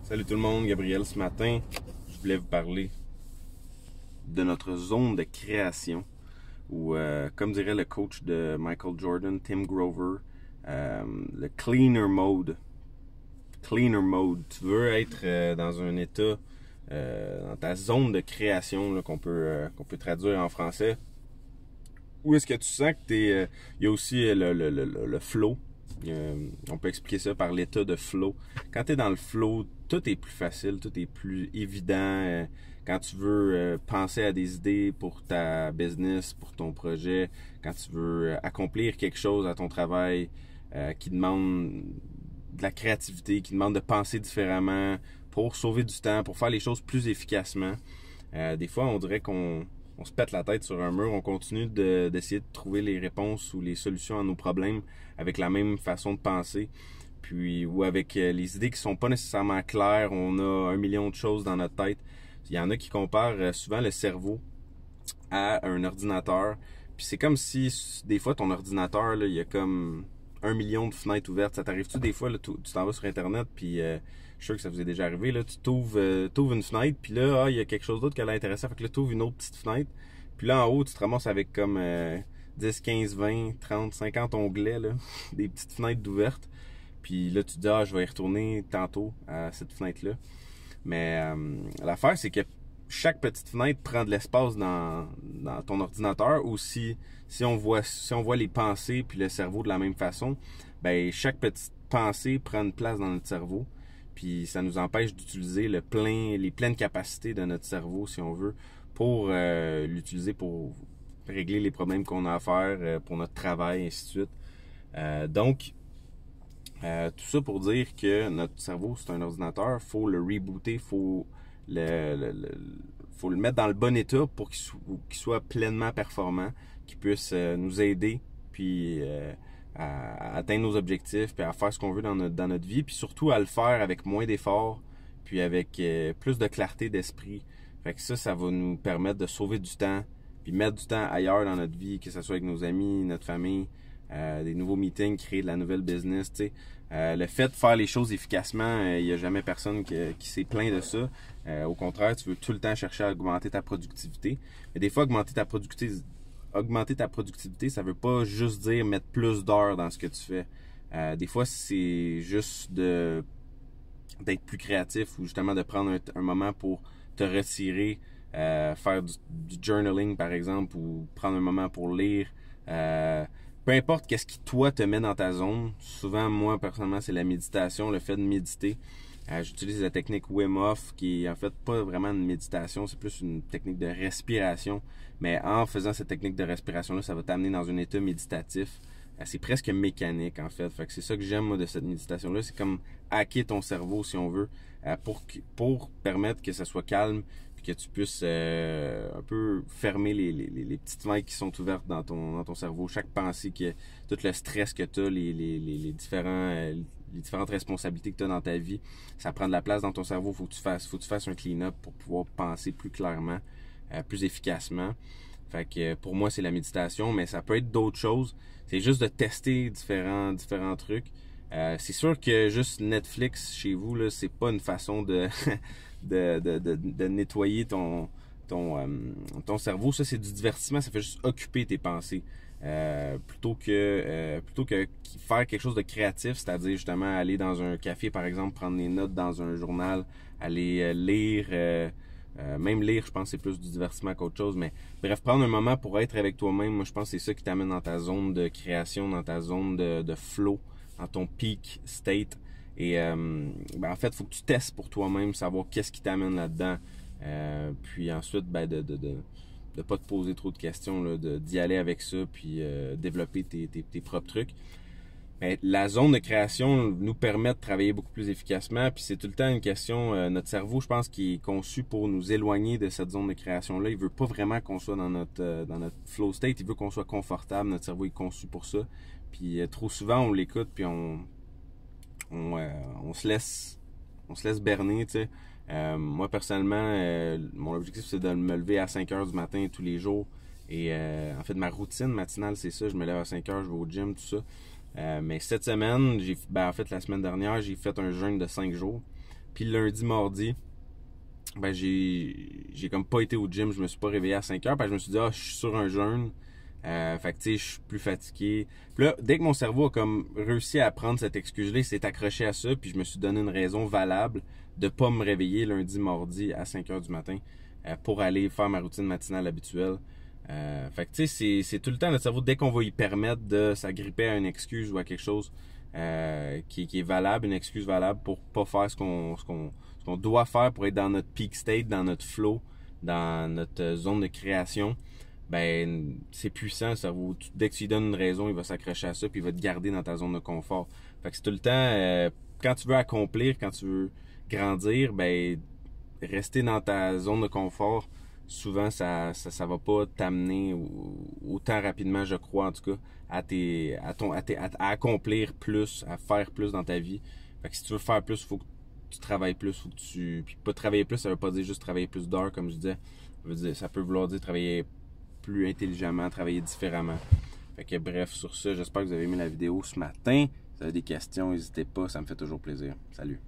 Salut tout le monde, Gabriel. Ce matin, je voulais vous parler de notre zone de création ou comme dirait le coach de Michael Jordan, Tim Grover, le cleaner mode. Cleaner mode. Tu veux être dans un état, dans ta zone de création qu'on peut traduire en français. Où est-ce que tu sens que t'es... il y a aussi le flow. On peut expliquer ça par l'état de flow. Quand tu es dans le flow, tout est plus facile, tout est plus évident. Quand tu veux penser à des idées pour ta business, pour ton projet, quand tu veux accomplir quelque chose à ton travail qui demande de la créativité, qui demande de penser différemment pour sauver du temps, pour faire les choses plus efficacement. Des fois, on dirait qu'on se pète la tête sur un mur, on continue d'essayer de trouver les réponses ou les solutions à nos problèmes avec la même façon de penser, puis ou avec les idées qui sont pas nécessairement claires, on a 1 million de choses dans notre tête. Il y en a qui comparent souvent le cerveau à un ordinateur, puis c'est comme si des fois ton ordinateur, là, il y a comme 1 million de fenêtres ouvertes. Ça t'arrive-tu des fois, là, tu t'en vas sur Internet, puis je suis sûr que ça vous est déjà arrivé, là, tu t'ouvres une fenêtre, puis là, il y a quelque chose d'autre qui a l'air intéressant, fait que là, tu ouvres une autre petite fenêtre, puis là, en haut, tu te ramasses avec comme 10, 15, 20, 30, 50 onglets, là, des petites fenêtres d'ouvertes, puis là, tu te dis, je vais y retourner tantôt à cette fenêtre-là. Mais l'affaire, c'est que chaque petite fenêtre prend de l'espace dans ton ordinateur, ou si on voit les pensées puis le cerveau de la même façon, ben chaque petite pensée prend une place dans notre cerveau, puis ça nous empêche d'utiliser les pleines capacités de notre cerveau, si on veut, pour l'utiliser pour régler les problèmes qu'on a à faire pour notre travail, et ainsi de suite. Donc, tout ça pour dire que notre cerveau, c'est un ordinateur, faut le rebooter, faut le mettre dans le bon état pour qu'il soit pleinement performant, qu'il puisse nous aider, puis à atteindre nos objectifs, puis à faire ce qu'on veut dans notre vie, puis surtout à le faire avec moins d'efforts, puis avec plus de clarté d'esprit. Fait que ça va nous permettre de sauver du temps, puis mettre du temps ailleurs dans notre vie, que ce soit avec nos amis, notre famille, des nouveaux meetings, créer de la nouvelle business, tu sais. Le fait de faire les choses efficacement, il n'y a jamais personne qui s'est plaint de ça. Au contraire, tu veux tout le temps chercher à augmenter ta productivité. Mais des fois, augmenter ta productivité, ça veut pas juste dire mettre plus d'heures dans ce que tu fais. Des fois, c'est juste d'être plus créatif, ou justement de prendre un moment pour te retirer, faire du journaling par exemple, ou prendre un moment pour lire. Peu importe qu'est-ce qui, toi, te met dans ta zone. Souvent, moi, personnellement, c'est la méditation, le fait de méditer. J'utilise la technique Wim Hof, qui est en fait pas vraiment une méditation, c'est plus une technique de respiration. Mais en faisant cette technique de respiration-là, ça va t'amener dans un état méditatif. C'est presque mécanique, en fait. Fait que c'est ça que j'aime, moi, de cette méditation-là. C'est comme hacker ton cerveau, si on veut, pour permettre que ça soit calme, que tu puisses un peu fermer les petites fenêtres qui sont ouvertes dans ton cerveau. Chaque pensée, tout le stress que tu as, les différentes responsabilités que tu as dans ta vie, ça prend de la place dans ton cerveau. Faut que tu fasses un clean-up pour pouvoir penser plus clairement, plus efficacement. Fait que pour moi, c'est la méditation, mais ça peut être d'autres choses. C'est juste de tester différents trucs. C'est sûr que juste Netflix chez vous, là, c'est pas une façon de de nettoyer ton cerveau. Ça, c'est du divertissement, ça fait juste occuper tes pensées. Plutôt que faire quelque chose de créatif, c'est-à-dire justement aller dans un café, par exemple, prendre des notes dans un journal, aller lire, même lire, je pense que c'est plus du divertissement qu'autre chose, mais bref, prendre un moment pour être avec toi-même, moi je pense que c'est ça qui t'amène dans ta zone de création, dans ta zone de flow, dans ton peak state. Et en fait, il faut que tu testes pour toi-même, savoir qu'est-ce qui t'amène là-dedans. Puis ensuite, de pas te poser trop de questions, là, d'y aller avec ça, puis développer tes propres trucs. Mais la zone de création nous permet de travailler beaucoup plus efficacement, puis c'est tout le temps une question, notre cerveau, je pense, qui est conçu pour nous éloigner de cette zone de création-là. Il veut pas vraiment qu'on soit dans notre flow state, il veut qu'on soit confortable, notre cerveau est conçu pour ça. Puis trop souvent, on l'écoute, puis on se laisse berner, tu sais. Moi, personnellement, mon objectif, c'est de me lever à 5 heures du matin tous les jours. Et en fait, ma routine matinale, c'est ça. Je me lève à 5 heures, je vais au gym, tout ça. Mais cette semaine, en fait, la semaine dernière, j'ai fait un jeûne de 5 jours. Puis le lundi, mardi, ben j'ai comme pas été au gym, je me suis pas réveillé à 5 heures, parce que je me suis dit, je suis sur un jeûne. Fait que tu sais, je suis plus fatigué. Puis là, dès que mon cerveau a comme réussi à prendre cette excuse-là, il s'est accroché à ça, puis je me suis donné une raison valable de pas me réveiller lundi, mardi à 5 heures du matin pour aller faire ma routine matinale habituelle. Fait que tu sais, c'est tout le temps notre cerveau, dès qu'on va y permettre de s'agripper à une excuse ou à quelque chose qui est valable, une excuse valable pour pas faire ce qu'on doit faire pour être dans notre peak state, dans notre flow, dans notre zone de création, ben c'est puissant le cerveau. Dès que tu lui donnes une raison, il va s'accrocher à ça puis il va te garder dans ta zone de confort. Fait que c'est tout le temps quand tu veux accomplir, quand tu veux grandir, ben rester dans ta zone de confort, souvent ça va pas t'amener autant rapidement, je crois en tout cas, à accomplir plus, à faire plus dans ta vie. Fait que si tu veux faire plus, il faut que tu travailles plus, faut que puis pas travailler plus, ça veut pas dire juste travailler plus d'heures comme je disais. Ça peut vouloir dire travailler plus intelligemment, travailler différemment. Fait que bref, sur ça, j'espère que vous avez aimé la vidéo ce matin. Si vous avez des questions, n'hésitez pas, ça me fait toujours plaisir. Salut!